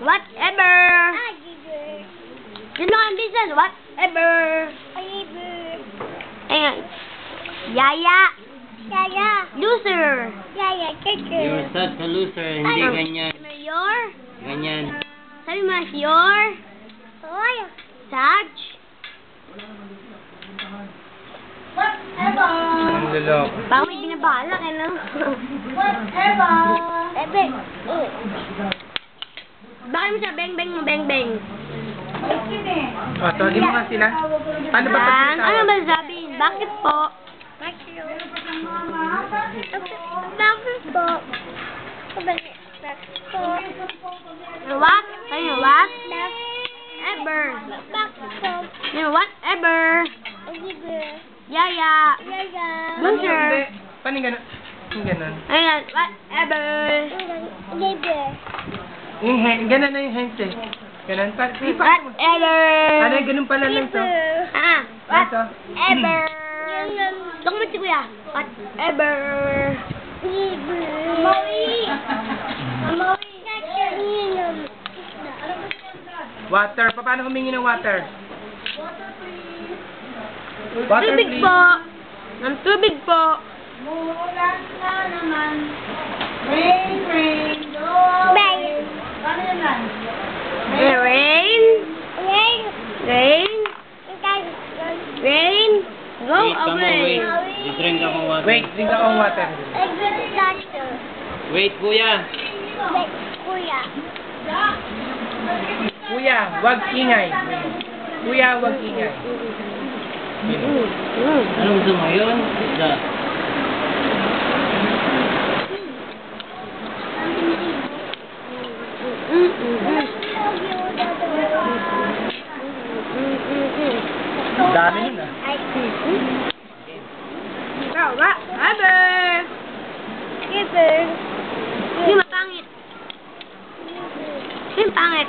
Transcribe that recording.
Whatever. You know ang business? Whatever. Ayan. Yaya. Loser. You're such a loser. Hindi ganyan. Mayor. Ganyan. Sabi mo, you're such. Ang lulok. Parang may binabalak, no? Bakit mo siya beng-beng mo, beng-beng? O, tawagin mo nga sila. Paano ba Yan. Ano pagkatawag? ba sabihin? Bakit po? What? Ano, what? Ever. You know, whatever. Yaya. Loser. Paano yung gano'n? Yung gano'n. Ayan, whatever. Yung gano'n na yung hands eh. Gano'n. Paano? Whatever. Ano yung gano'n pala lang to? Ah, Ito. whatever. Dokument si Kuya. Whatever. Water. Paano humingi ng water? Water, Tubig please. po. Ang tubig po. Mulan na naman. Rain, rain, go. Paano yan lang? Rain. Rain. Go Wait, come on, away. wait. I-drink akong water. Wait, drink akong water. Wait, kuya. Kuya, wag ingay. Kuya, wag ingay. Anong gusto mo yun? Isda. Ang dami nun ah. Whatever. Sino pangit? Sino pangit?